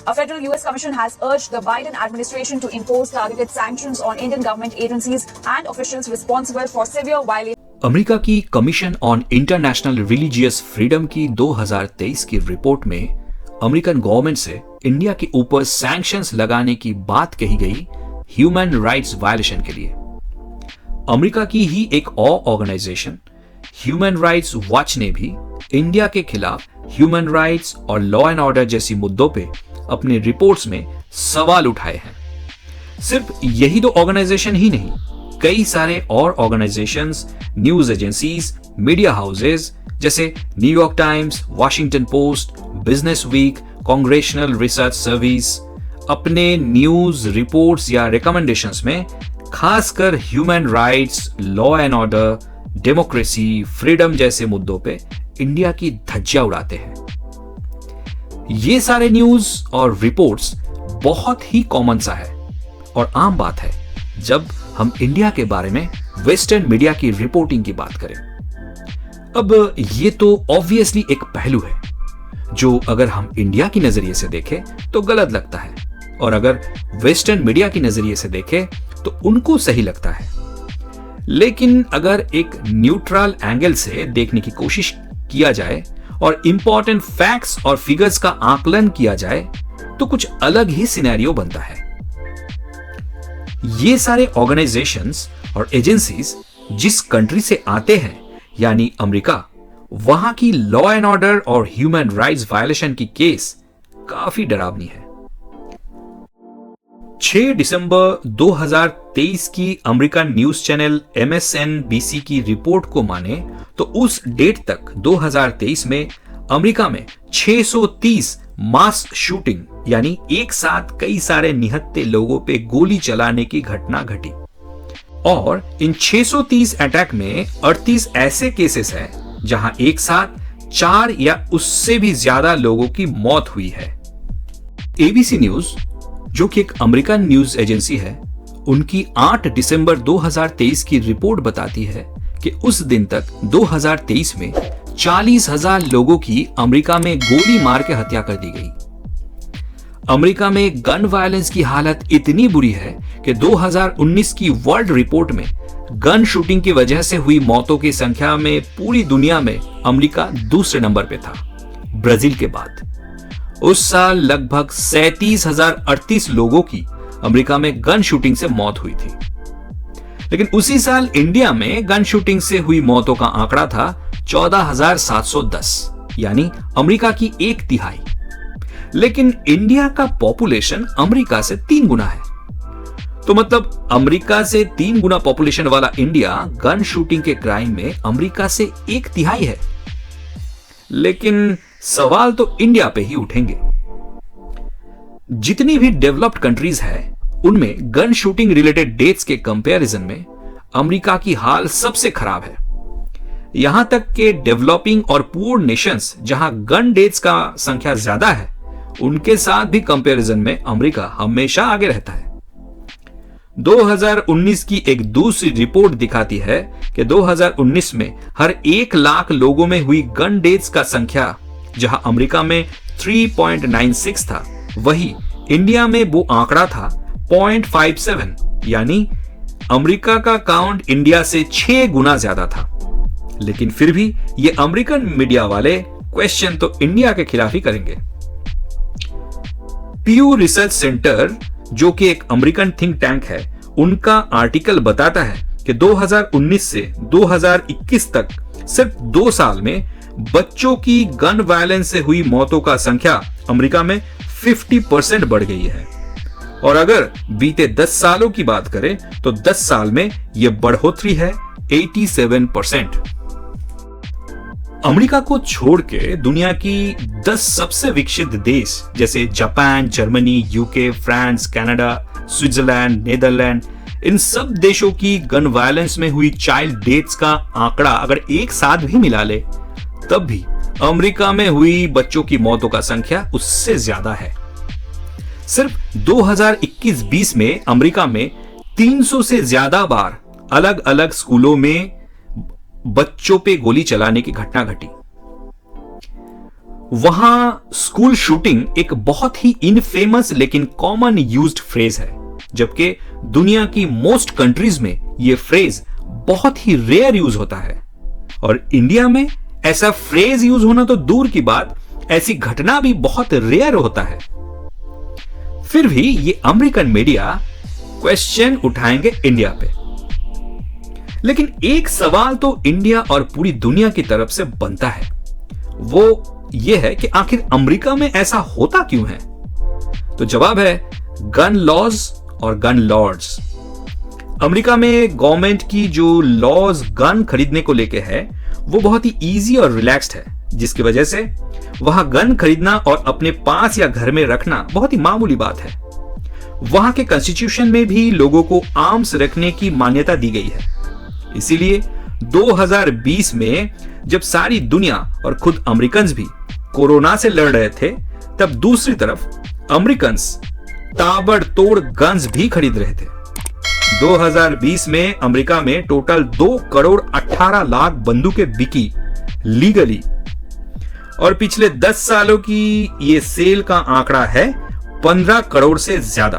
A federal US commission has urged the Biden administration to impose targeted sanctions on Indian government agencies and officials responsible for severe violations. America की commission on international religious freedom की 2023 की report में American government से India के ऊपर sanctions लगाने की बात कही गई ह्यूमन राइट्स वायलेशन के लिए। अमेरिका की ही एक और ऑर्गेनाइजेशन ह्यूमन राइट्स वॉच ने भी इंडिया के खिलाफ ह्यूमन राइट्स और लॉ एंड ऑर्डर जैसी मुद्दों पे अपने रिपोर्ट्स में सवाल उठाए हैं। सिर्फ यही दो ऑर्गेनाइजेशन ही नहीं, कई सारे और organisations, news agencies, media houses जैसे New York Times, Washington Post, Business Week, Congressional Research Service अपने न्यूज रिपोर्ट्स या रिकमेंडेशंस में खासकर human rights, law and order, democracy, freedom जैसे मुद्दों पे इंडिया की धज्जियां उड़ाते हैं। ये सारे न्यूज और रिपोर्ट्स बहुत ही कॉमन सा है और आम बात है जब हम इंडिया के बारे में वेस्टर्न मीडिया की रिपोर्टिंग की बात करें। अब ये तो ऑब्वियसली एक पहलू है जो अगर हम इंडिया की नजरिए से देखें तो गलत लगता है और अगर वेस्टर्न मीडिया की नजरिए से देखें तो उनको सही लगता है। लेकिन अगर एक न्यूट्रल एंगल से देखने की कोशिश किया जाए और इंपॉर्टेंट फैक्ट्स और फिगर्स का आकलन किया जाए तो कुछ अलग ही सिनेरियो बनता है। ये सारे ऑर्गेनाइजेशंस और एजेंसीज जिस कंट्री से आते हैं यानी अमेरिका, वहां की लॉ एंड ऑर्डर और ह्यूमन राइट्स वायलेशन की केस काफी डरावनी है। 6 दिसंबर 2023 की अमेरिकन न्यूज चैनल MSNBC की रिपोर्ट को माने तो उस डेट तक 2023 में अमेरिका में 630 मास शूटिंग यानी एक साथ कई सारे निहत्थे लोगों पे गोली चलाने की घटना घटी और इन 630 अटैक में 38 ऐसे केसेस हैं जहां एक साथ 4 या उससे भी ज्यादा लोगों की मौत हुई है। ABC न्यूज जो कि एक अमेरिकन न्यूज एजेंसी है, उनकी 8 दिसंबर 2023 की रिपोर्ट बताती है कि उस दिन तक 2023 में 40,000 लोगों की अमेरिका में गोली मार के हत्या कर दी गई। अमेरिका में गन वायलेंस की हालत इतनी बुरी है कि 2019 की वर्ल्ड रिपोर्ट में गन शूटिंग की वजह से हुई मौतों की संख्या में पूरी दुनिया में अमेरिका दूसरे नंबर पे था, ब्राजील के बाद। उस साल लगभग 37,038 लोगों की अमेरिका में गन शूटिंग से मौत हुई थी। लेकिन उसी साल इंडिया में गन शूटिंग से हुई मौतों का आंकड़ा था 14,710 यानी अमेरिका की 1/3। लेकिन इंडिया का पॉपुलेशन अमेरिका से 3 गुना है, तो मतलब अमेरिका से 3 गुना पॉपुलेशन वाला इंडिया गन शूटिंग के क्राइम में अमेरिका से 1/3 है। लेकिन सवाल तो इंडिया पे ही उठेंगे। जितनी भी डेवलप्ड कंट्रीज है उनमें गन शूटिंग रिलेटेड डेट्स के कंपैरिजन में अमेरिका की हाल सबसे खराब है। यहां तक कि डेवलपिंग और पुअर नेशंस जहां गन डेट्स का संख्या ज्यादा है उनके साथ भी कंपैरिजन में अमेरिका हमेशा आगे रहता है। 2019 की एक दूसरी रिपोर्ट दिखाती है कि 2019 में हर 1 लाख लोगों में हुई गन डेथ्स का संख्या जहां अमेरिका में 3.96 था, वही इंडिया में वो आंकड़ा था 0.57 यानी अमेरिका का काउंट इंडिया से 6 गुना ज्यादा था। लेकिन फिर भी ये अमेरिकन मीडिया वाले क्वेश्चन तो इंडिया के खिलाफ ही करेंगे। पीयू रिसर्च सेंटर जो कि एक अमेरिकन थिंक टैंक है, उनका आर्टिकल बताता है कि 2019 से 2021 तक सिर्फ 2 साल में बच्चों की गन वायलेंस से हुई मौतों का संख्या अमेरिका में 50% बढ़ गई है। और अगर बीते 10 सालों की बात करें तो 10 साल में यह बढ़ोतरी है 87%। अमेरिका को छोड़ के दुनिया की 10 सबसे विकसित देश जैसे Japan, Germany, UK, France, Canada, Switzerland, Netherland, इन सब देशों की गन वायलेंस में हुई चाइल्ड डेथ्स का आंकड़ा अगर एक साथ भी मिला ले तब भी अमेरिका में हुई बच्चों की मौतों का संख्या उससे ज्यादा है। सिर्फ 2021-20 में अमेरिका में 300 से ज्यादा बार अलग अलग स्कूलों में बच्चों पे गोली चलाने की घटना घटी। वहां स्कूल शूटिंग एक बहुत ही इनफेमस लेकिन कॉमन यूज्ड फ्रेज है, जबकि दुनिया की मोस्ट कंट्रीज में यह फ्रेज बहुत ही रेयर यूज होता है। और इंडिया में ऐसा फ्रेज यूज होना तो दूर की बात, ऐसी घटना भी बहुत रेयर होता है। फिर भी ये अमेरिकन मीडिया क्वेश्चन उठाएंगे इंडिया पे। लेकिन एक सवाल तो इंडिया और पूरी दुनिया की तरफ से बनता है, वो ये है कि आखिर अमेरिका में ऐसा होता क्यों है? तो जवाब है गन लॉज और गन लॉर्ड्स। अमेरिका में गवर्नमेंट की जो लॉज गन खरीदने को लेके है वो बहुत ही इजी और रिलैक्स्ड है, जिसकी वजह से वहां गन खरीदना और अपने पास या घर में रखना बहुत ही मामूली बात है। वहां के कॉन्स्टिट्यूशन में भी लोगों को आर्म्स रखने की मान्यता दी गई है। इसीलिए 2020 में जब सारी दुनिया और खुद अमेरिकन्स भी कोरोना से लड़ रहे थे, तब दूसरी तरफ अमेरिकन्स ताबड़तोड़ गन्स भी खरीद रहे थे। 2020 में अमेरिका में टोटल 2 करोड़ 18 लाख बंदूकें बिकी लीगली, और पिछले 10 सालों की ये सेल का आंकड़ा है 15 करोड़ से ज्यादा।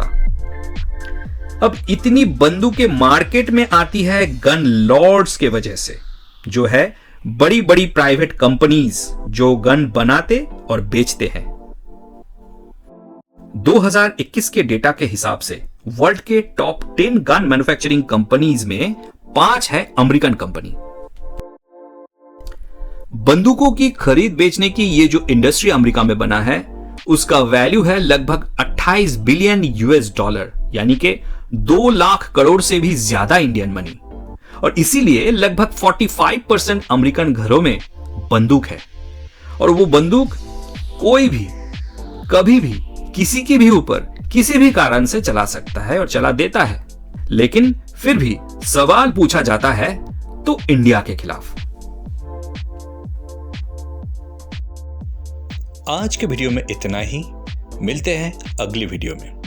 अब इतनी बंदूकें मार्केट में आती है गन लॉर्ड्स के वजह से, जो है बड़ी बड़ी प्राइवेट कंपनीज जो गन बनाते और बेचते हैं। 2021 के डेटा के हिसाब से वर्ल्ड के टॉप 10 गन मैन्युफैक्चरिंग कंपनीज में 5 है अमेरिकन कंपनी। बंदूकों की खरीद बेचने की ये जो इंडस्ट्री अमेरिका में बना है, उसका वैल्यू है लगभग 28 बिलियन US$, यानी कि 2 लाख करोड़ से भी ज्यादा इंडियन मनी। और इसीलिए लगभग 45% अमेरिकन घरों में बंदूक है, और वो बंदूक कोई भी कभी भी किसी के भी ऊपर किसी भी कारण से चला सकता है और चला देता है। लेकिन फिर भी सवाल पूछा जाता है तो इंडिया के खिलाफ। आज के वीडियो में इतना ही। मिलते हैं अगली वीडियो में।